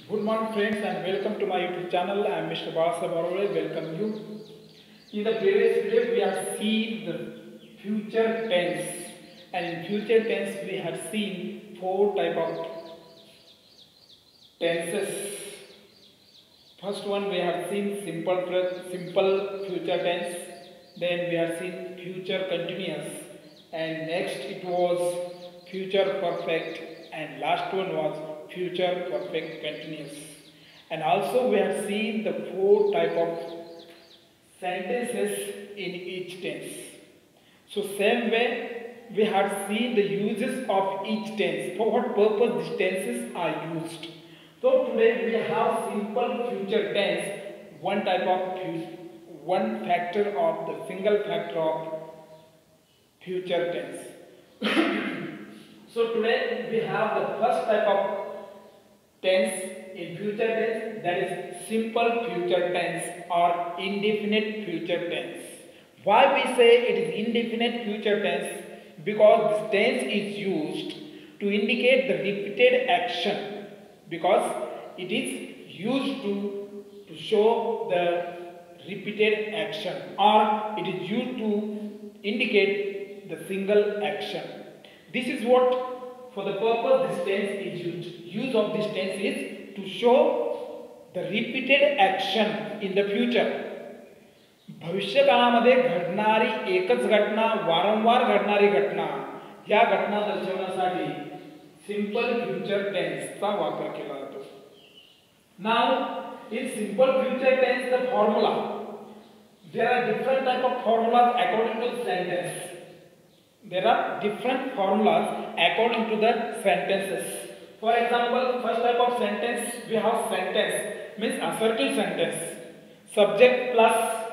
Good morning friends and welcome to my YouTube channel. I am Mr. Basa Barole. Welcome you. In the previous video we have seen the future tense, and in future tense we have seen four type of tenses. First one we have seen simple future tense, then we have seen future continuous, and next it was future perfect, and last one was future perfect continuous. And also we have seen the four type of sentences in each tense. So same way we have seen the uses of each tense, for what purpose these tenses are used. So today we have simple future tense, one factor of the single factor of future tense. So today we have the first type of tense in future tense, that is simple future tense or indefinite future tense. Why we say it is indefinite future tense? Because this tense is used to indicate the repeated action, because it is used to show the repeated action, or it is used to indicate the single action. This is what, for the purpose this tense is used. Use of this tense is to show the repeated action in the future. भविष्यकाळामध्ये घडणारी एकच घटना, वारंवार घडणारी घटना, या घटना दर्शवण्यासाठी simple future टेन्सचा वापर केला जातो. Now in simple future tense the formula, there are different type of formulas according to the sentence. There are different formulas according to the sentences. For example, first type of sentence we have sentence means assertive sentence. Subject plus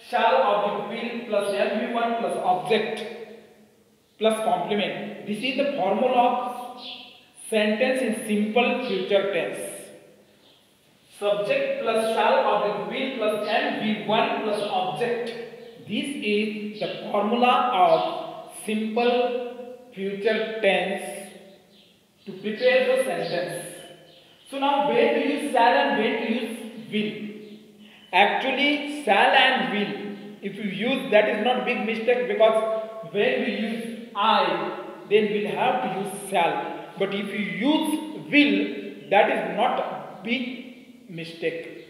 shall object will plus LV1 plus object plus complement. This is the formula of sentence in simple future tense. Subject plus shall object will plus LV1 plus object. This is the formula of simple future tense to prepare the sentence. So now when to use shall and when to use will? Actually shall and will, if you use, that is not big mistake, because when we use I, then we'll have to use shall. But if you use will, that is not big mistake.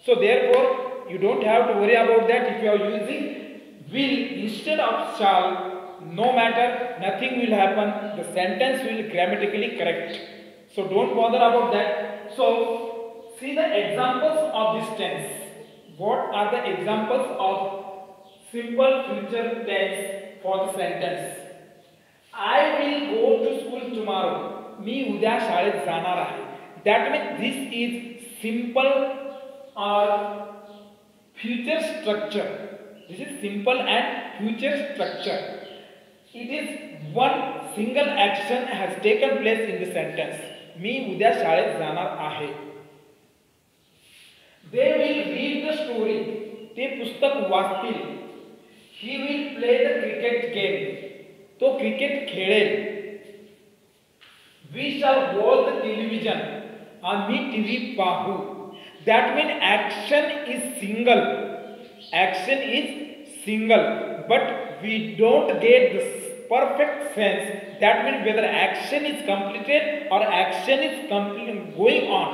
So therefore you don't have to worry about that. If you are using will instead of shall, no matter, nothing will happen, the sentence will grammatically correct. So don't bother about that. So see the examples of this tense. What are the examples of simple future tense for the sentence? I will go to school tomorrow. मी उद्या शाळेत जाणार आहे. That means this is simple or future structure. This is simple and future structure. It is one single action has taken place in the sentence. मी उद्या शाळेत जाणार आहे. They will read the story. ते पुस्तक वाचतील. He will play the cricket game. तो cricket खेळेल. We shall watch the television. आम्ही टीव्ही पाहू. That means action is single. Action is single, but we don't get the perfect sense. That means whether action is completed or action is going on.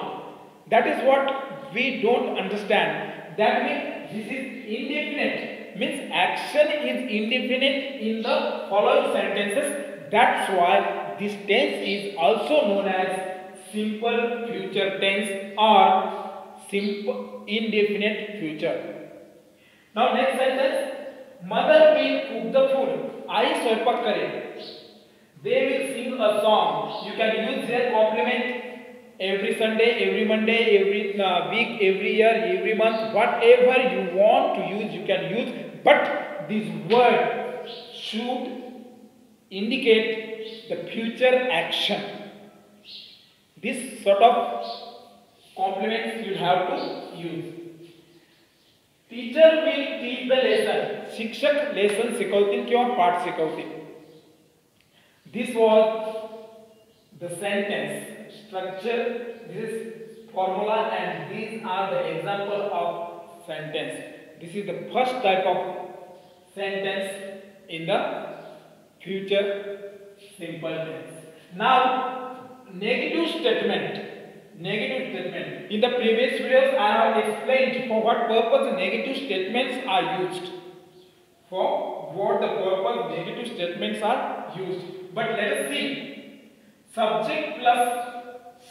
That is what we don't understand. That means this is indefinite, means action is indefinite in the following sentences. That's why this tense is also known as simple future tense or simple indefinite future. Now next sentence, mother will cook the food. आई स्वयंपाक करेल. They will sing a song. You can use their complement every Sunday, every Monday, every week, every year, every month, whatever you want to use, you can use. But this word should indicate the future action. This sort of complements you have to use. Teacher will teach the lesson. शिक्षक lesson शिकवतील किंवा पाठ शिकवतील. This was the sentence structure. This is formula, and these are the example of sentence. This is the first type of sentence in the future simple tense. Now, negative statement. Negative statement. In the previous videos, I have explained for what purpose negative statements are used. For what the purpose negative statements are used. But let us see. Subject plus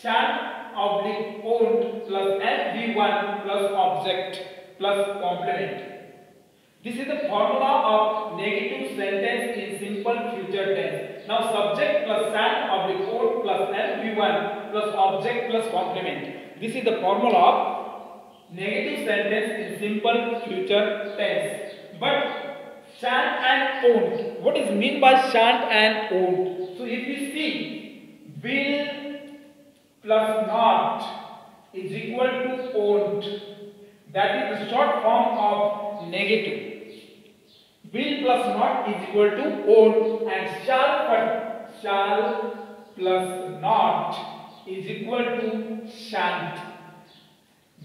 shan't oblique owned plus NV1 plus object plus complement. This is the formula of negative sentence in simple future tense. Now subject plus shan't oblique owned plus NV1 plus object plus complement. This is the formula of negative sentence in simple future tense. But shan't and owned. What is mean by shan't and owned? So if we see, will plus not is equal to owned. That is the short form of negative. Will plus not is equal to owned, and shall plus not is equal to shan't.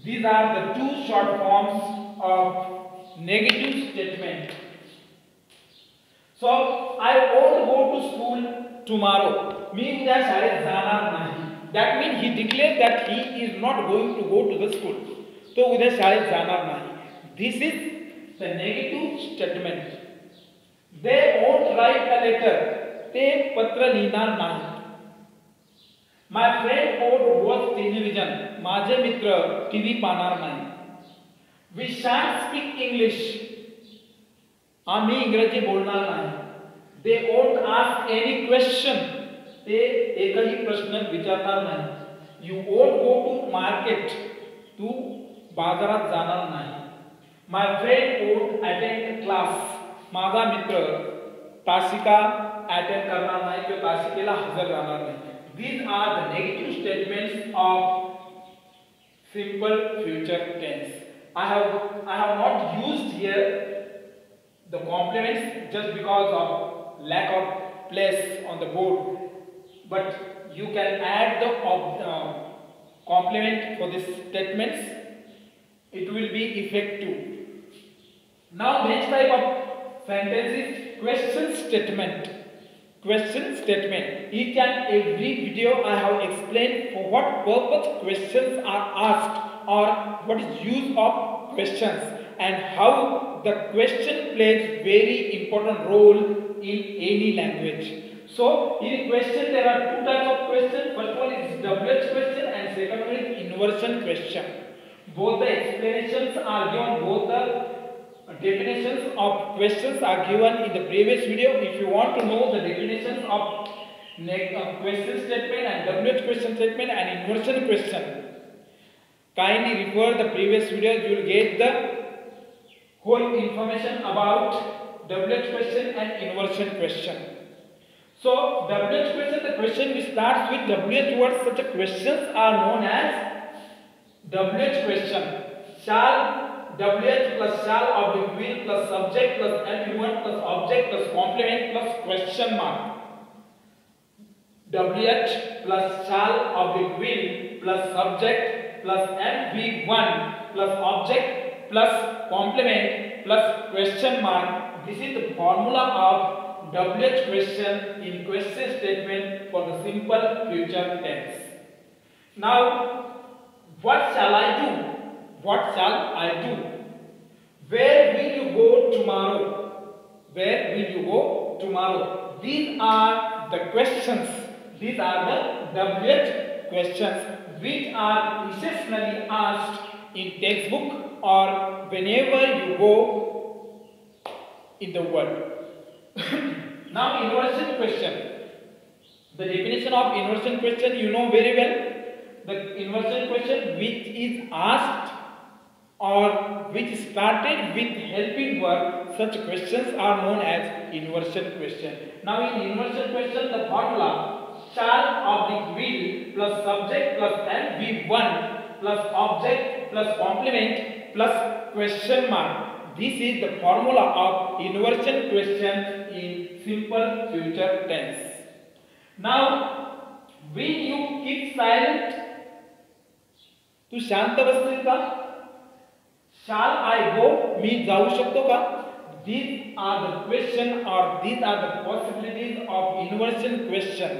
These are the two short forms of negative statement. So I won't go to school tomorrow. Means that शाळेत जाणार नाही. That means he declared that he is not going to go to the school. तो उद्या शाळेत जाणार नाही. This is the negative statement. They won't write a letter. ते पत्र लिहिणार नाही. My friend won't watch television. माझे मित्र टीव्ही पाहणार नाही. We shan't speak English. आम्ही इंग्रजी बोलणार नाही. They won't ask any question. ते एकही प्रश्न विचारणार नाही. You won't go to market. तू बाजारात जाणार नाही. My friend won't attend class. माझा मित्र तासिका अटेंड करणार नाही किंवा तासिकेला हजर राहणार नाही. These are the negative statements of simple future tense. I have not used here the complements just because of lack of place on the board, but you can add the complement for these statements. It will be effective. Now next type of sentence is question statement. Question statement. Each and every video I have explained for what purpose questions are asked or what is use of questions and how the question plays very important role in any language. So in question there are two types of question. First one is WH question and second one is inversion question. Both the explanations are given, both the definitions of questions are given in the previous video. If you want to know the definitions of question statement and WH question statement and inversion question, kindly refer the previous video. You will get the whole information about WH question and inversion question. So WH question, the question which starts with WH words, such questions are known as WH question. Shall WH plus shall oblique will plus subject plus NV1 plus object plus complement plus question mark. WH plus shall oblique will plus subject plus NV1 plus object plus complement plus question mark. This is the formula of WH question in question statement for the simple future tense. Now, what shall I do? What shall I do? Where will you go tomorrow? Where will you go tomorrow? These are the questions. These are the WH questions which are occasionally asked in textbook or whenever you go in the world. Now inversion question. The definition of inversion question you know very well. The inversion question which is asked or which started with helping verb, such questions are known as inversion question. Now in inversion question the formula shall oblique will plus subject plus NV1 plus object plus complement plus question mark. This is the formula of inversion question in simple future tense. Now will you keep silent? तू शांत बसशील का? Shall I go? मी जाऊ शकतो का? These are the question or these are the possibilities of inversion question,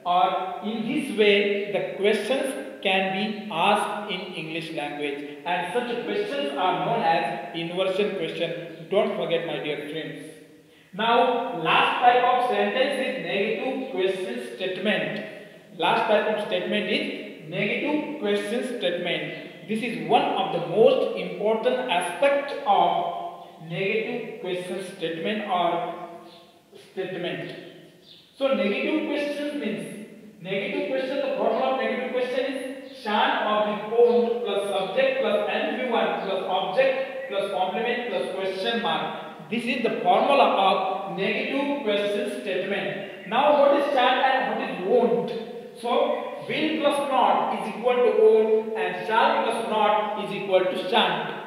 or in this way the questions can be asked in English language, and such questions are known as inversion question. Don't forget, my dear friends. Now last type of sentence is negative question statement. Last type of statement is negative question statement. This is one of the most important aspect of negative question statement or statement. So negative question means, negative question, the formula of negative question is shan oblique owned plus subject plus NV1 plus object plus complement plus question mark. This is the formula of negative question statement. Now what is shan and what is owned? So will plus not is equal to own and shall plus not is equal to shan't.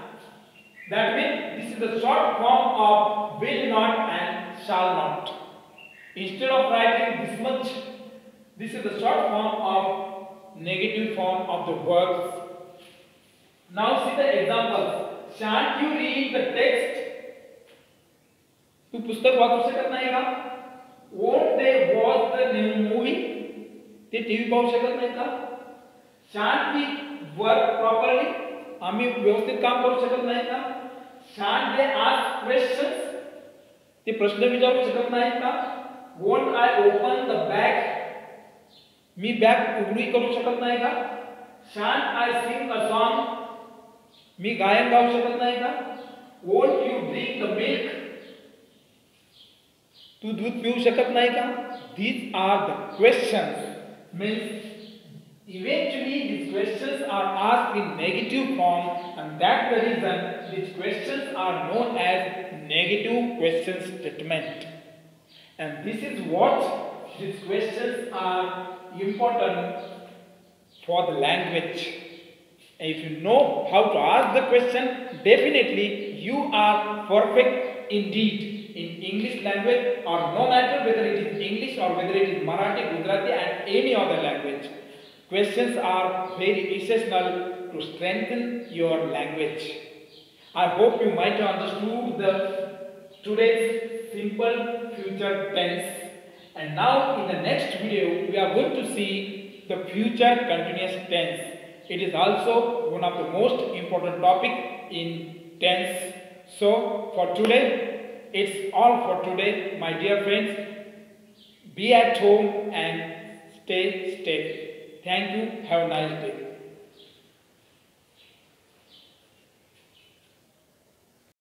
That means this is the short form of will not and shall not. Instead of writing this much, this is the short form of negative form of the verbs. Now see the examples. Shan't you read the text? तू पुस्तक वाचू शकत नाही का? Won't they watch the new movie? ते TV पाहू शकत नाही का? Shan't we work properly? आम्ही व्यवस्थित काम करू शकत नाही का? Shan't they ask questions? ते प्रश्न विचारू शकत नाही का? Won't I open the bag? Me bag उघडी करू शकत नाही का? Shan't I sing a song? मी गायन गाऊ शकत नाही का? Won't you drink the milk? तू दूध पिऊ शकत नाही का? These are the questions. Means eventually these questions are asked in negative form, and that's the reason these questions are known as negative question statement. And this is what these questions are important for the language. If you know how to ask the question, definitely you are perfect indeed in English language, or no matter whether it is English or whether it is Marathi, Gujarati and any other language. Questions are very essential to strengthen your language. I hope you might have understood the today's simple future tense. And now in the next video we are going to see the future continuous tense. It is also one of the most important topic in tense. So for today, it's all for today, my dear friends. Be at home and stay safe. Thank you. Have a nice day.